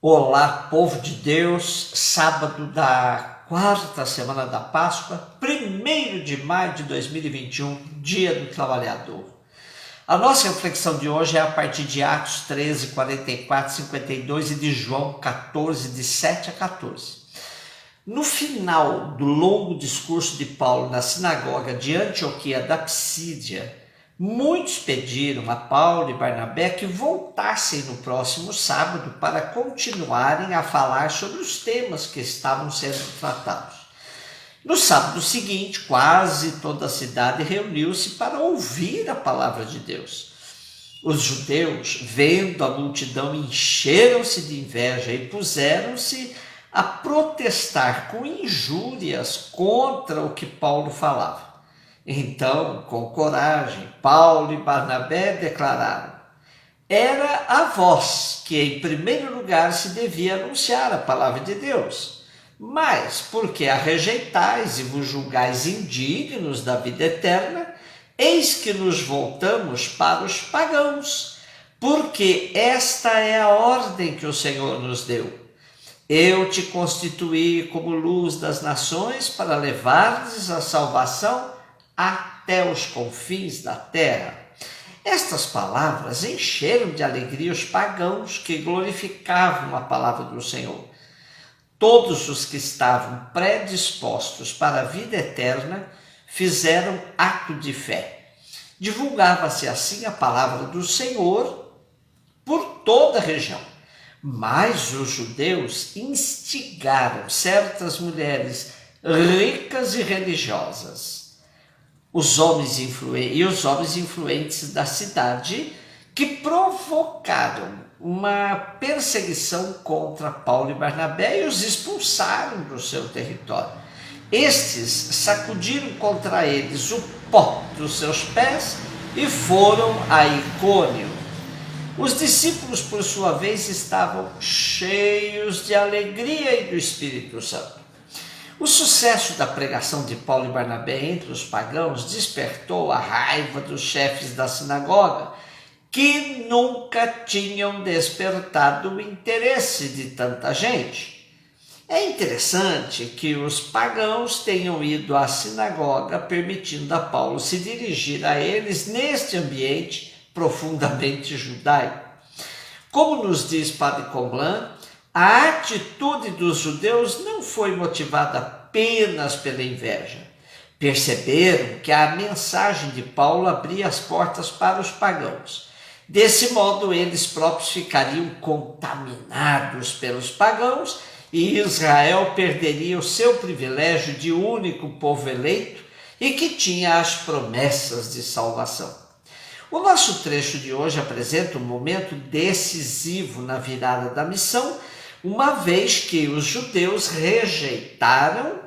Olá, povo de Deus, sábado da quarta semana da Páscoa, 1º de maio de 2021, Dia do Trabalhador. A nossa reflexão de hoje é a partir de Atos 13, 44, 52 e de João 14, de 7 a 14. No final do longo discurso de Paulo na sinagoga de Antioquia da Psídia, muitos pediram a Paulo e Barnabé que voltassem no próximo sábado para continuarem a falar sobre os temas que estavam sendo tratados. No sábado seguinte, quase toda a cidade reuniu-se para ouvir a palavra de Deus. Os judeus, vendo a multidão, encheram-se de inveja e puseram-se a protestar com injúrias contra o que Paulo falava. Então, com coragem, Paulo e Barnabé declararam: era a vós que em primeiro lugar se devia anunciar a palavra de Deus, mas porque a rejeitais e vos julgais indignos da vida eterna, eis que nos voltamos para os pagãos, porque esta é a ordem que o Senhor nos deu. Eu te constituí como luz das nações para levar-lhes a salvação até os confins da terra. Estas palavras encheram de alegria os pagãos que glorificavam a palavra do Senhor. Todos os que estavam predispostos para a vida eterna fizeram ato de fé. Divulgava-se assim a palavra do Senhor por toda a região. Mas os judeus instigaram certas mulheres ricas e religiosas, os homens influentes da cidade, que provocaram uma perseguição contra Paulo e Barnabé e os expulsaram do seu território. Estes sacudiram contra eles o pó dos seus pés e foram a Icônio. Os discípulos, por sua vez, estavam cheios de alegria e do Espírito Santo. O sucesso da pregação de Paulo e Barnabé entre os pagãos despertou a raiva dos chefes da sinagoga, que nunca tinham despertado o interesse de tanta gente. É interessante que os pagãos tenham ido à sinagoga permitindo a Paulo se dirigir a eles neste ambiente profundamente judaico. Como nos diz Padre Comblan, a atitude dos judeus não foi motivada apenas pela inveja. Perceberam que a mensagem de Paulo abria as portas para os pagãos. Desse modo, eles próprios ficariam contaminados pelos pagãos e Israel perderia o seu privilégio de único povo eleito e que tinha as promessas de salvação. O nosso trecho de hoje apresenta um momento decisivo na virada da missão, uma vez que os judeus rejeitaram,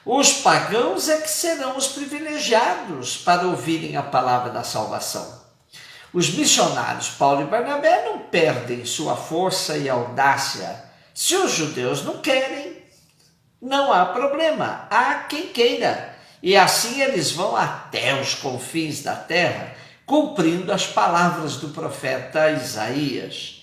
os pagãos é que serão os privilegiados para ouvirem a palavra da salvação. Os missionários Paulo e Barnabé não perdem sua força e audácia. Se os judeus não querem, não há problema, há quem queira. E assim eles vão até os confins da terra, cumprindo as palavras do profeta Isaías.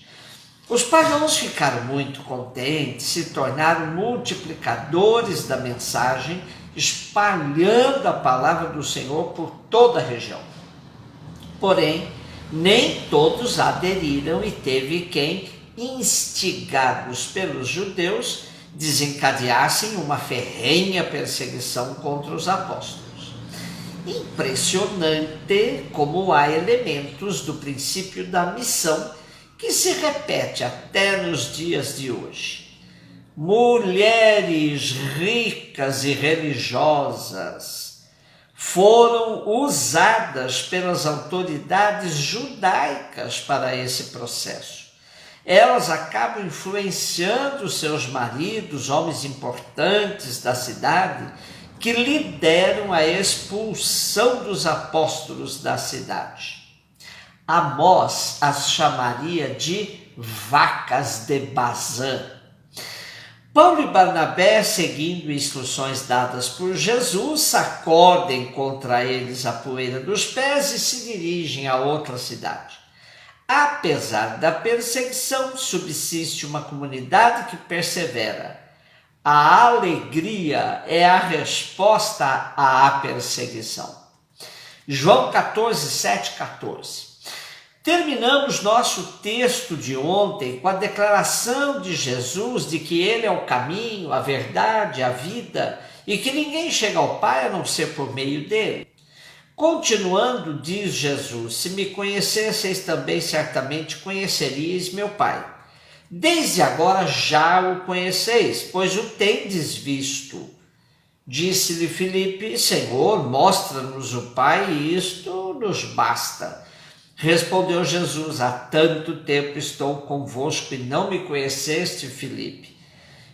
Os pagãos ficaram muito contentes, se tornaram multiplicadores da mensagem, espalhando a palavra do Senhor por toda a região. Porém, nem todos aderiram e teve quem, instigados pelos judeus, desencadeassem uma ferrenha perseguição contra os apóstolos. Impressionante como há elementos do princípio da missão que se repete até nos dias de hoje. Mulheres ricas e religiosas foram usadas pelas autoridades judaicas para esse processo. Elas acabam influenciando seus maridos, homens importantes da cidade, que lideram a expulsão dos apóstolos da cidade. Amós as chamaria de vacas de Bazã. Paulo e Barnabé, seguindo instruções dadas por Jesus, sacodem contra eles a poeira dos pés e se dirigem a outra cidade. Apesar da perseguição, subsiste uma comunidade que persevera. A alegria é a resposta à perseguição. João 14, 7, 14. Terminamos nosso texto de ontem com a declaração de Jesus de que Ele é o caminho, a verdade, a vida e que ninguém chega ao Pai a não ser por meio dele. Continuando, diz Jesus: se me conhecesseis também, certamente conheceríeis meu Pai. Desde agora já o conheceis, pois o tendes visto. Disse-lhe Filipe: Senhor, mostra-nos o Pai, e isto nos basta. Respondeu Jesus: há tanto tempo estou convosco e não me conheceste, Filipe.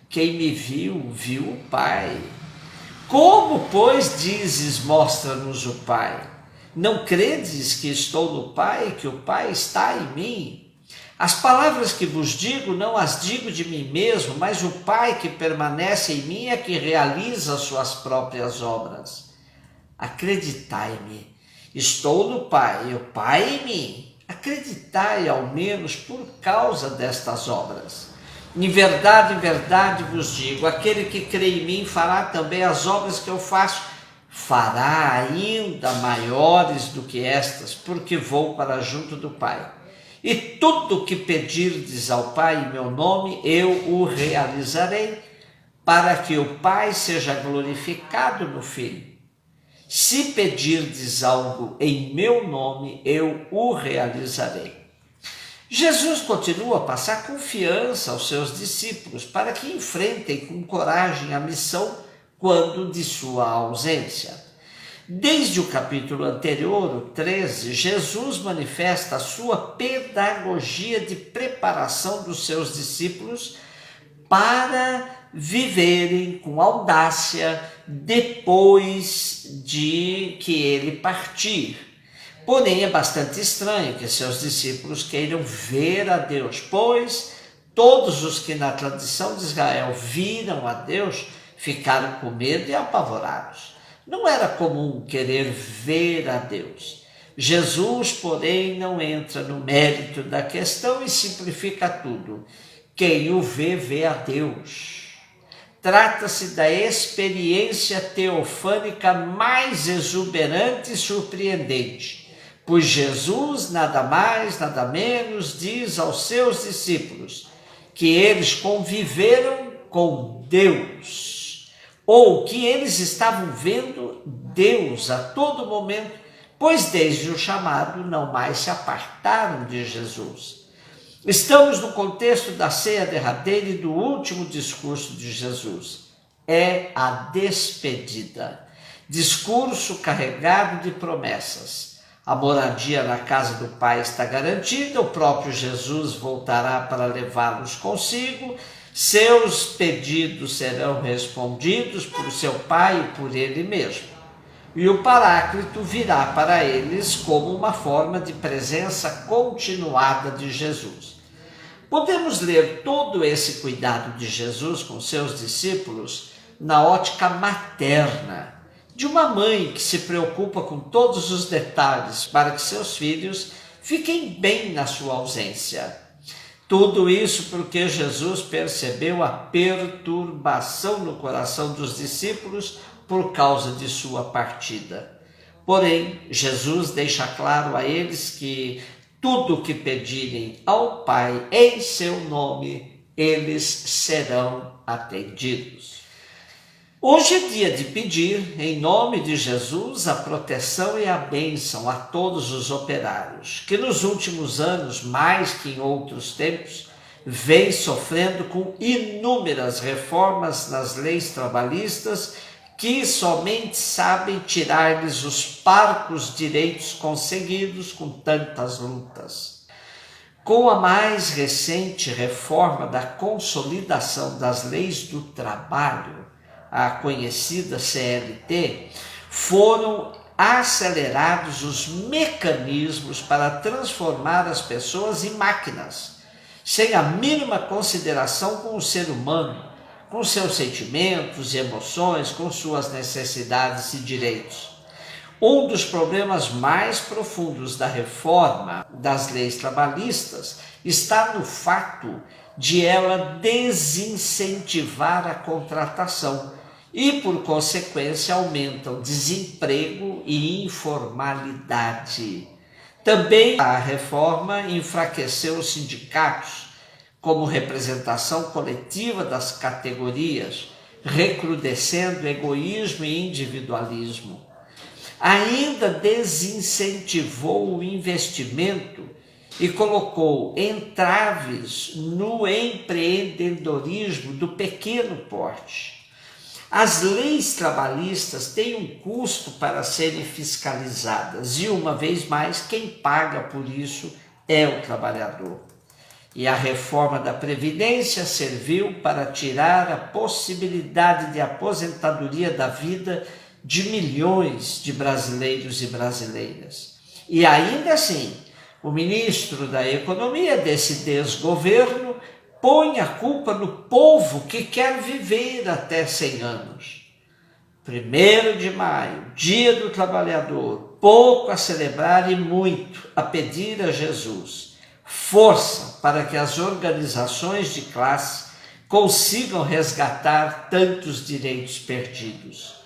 Quem me viu, viu o Pai. Como, pois, dizes, mostra-nos o Pai? Não credes que estou no Pai e que o Pai está em mim? As palavras que vos digo, não as digo de mim mesmo, mas o Pai que permanece em mim é que realiza as suas próprias obras. Acreditai-me, estou no Pai e o Pai em mim. Acreditai, ao menos, por causa destas obras. Em verdade vos digo, aquele que crê em mim fará também as obras que eu faço, fará ainda maiores do que estas, porque vou para junto do Pai. E tudo o que pedirdes ao Pai em meu nome, eu o realizarei, para que o Pai seja glorificado no Filho. Se pedirdes algo em meu nome, eu o realizarei. Jesus continua a passar confiança aos seus discípulos para que enfrentem com coragem a missão quando de sua ausência. Desde o capítulo anterior, o 13, Jesus manifesta a sua pedagogia de preparação dos seus discípulos para viverem com audácia depois de que ele partir. Porém, é bastante estranho que seus discípulos queiram ver a Deus, pois todos os que na tradição de Israel viram a Deus ficaram com medo e apavorados. Não era comum querer ver a Deus. Jesus, porém, não entra no mérito da questão e simplifica tudo. Quem o vê, vê a Deus. Trata-se da experiência teofânica mais exuberante e surpreendente, pois Jesus, nada mais, nada menos, diz aos seus discípulos que eles conviveram com Deus, ou que eles estavam vendo Deus a todo momento, pois desde o chamado não mais se apartaram de Jesus. Estamos no contexto da ceia derradeira e do último discurso de Jesus. É a despedida, discurso carregado de promessas. A moradia na casa do Pai está garantida, o próprio Jesus voltará para levá-los consigo, seus pedidos serão respondidos por seu Pai e por ele mesmo. E o Paráclito virá para eles como uma forma de presença continuada de Jesus. Podemos ler todo esse cuidado de Jesus com seus discípulos na ótica materna, de uma mãe que se preocupa com todos os detalhes para que seus filhos fiquem bem na sua ausência. Tudo isso porque Jesus percebeu a perturbação no coração dos discípulos por causa de sua partida. Porém, Jesus deixa claro a eles que tudo o que pedirem ao Pai em seu nome, eles serão atendidos. Hoje é dia de pedir, em nome de Jesus, a proteção e a bênção a todos os operários, que nos últimos anos, mais que em outros tempos, vêm sofrendo com inúmeras reformas nas leis trabalhistas que somente sabem tirar-lhes os parcos direitos conseguidos com tantas lutas. Com a mais recente reforma da consolidação das leis do trabalho, a conhecida CLT, foram acelerados os mecanismos para transformar as pessoas em máquinas, sem a mínima consideração com o ser humano, com seus sentimentos e emoções, com suas necessidades e direitos. Um dos problemas mais profundos da reforma das leis trabalhistas está no fato de ela desincentivar a contratação e, por consequência, aumenta o desemprego e informalidade. Também a reforma enfraqueceu os sindicatos como representação coletiva das categorias, recrudescendo egoísmo e individualismo. Ainda desincentivou o investimento e colocou entraves no empreendedorismo do pequeno porte. As leis trabalhistas têm um custo para serem fiscalizadas e, uma vez mais, quem paga por isso é o trabalhador. E a reforma da Previdência serviu para tirar a possibilidade de aposentadoria da vida de milhões de brasileiros e brasileiras. E ainda assim, o ministro da Economia desse desgoverno põe a culpa no povo que quer viver até 100 anos. 1º de maio, Dia do Trabalhador, pouco a celebrar e muito a pedir a Jesus força para que as organizações de classe consigam resgatar tantos direitos perdidos.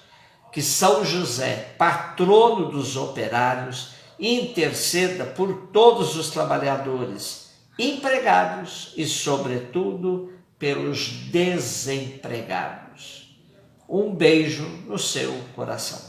Que São José, patrono dos operários, interceda por todos os trabalhadores, empregados e, sobretudo, pelos desempregados. Um beijo no seu coração.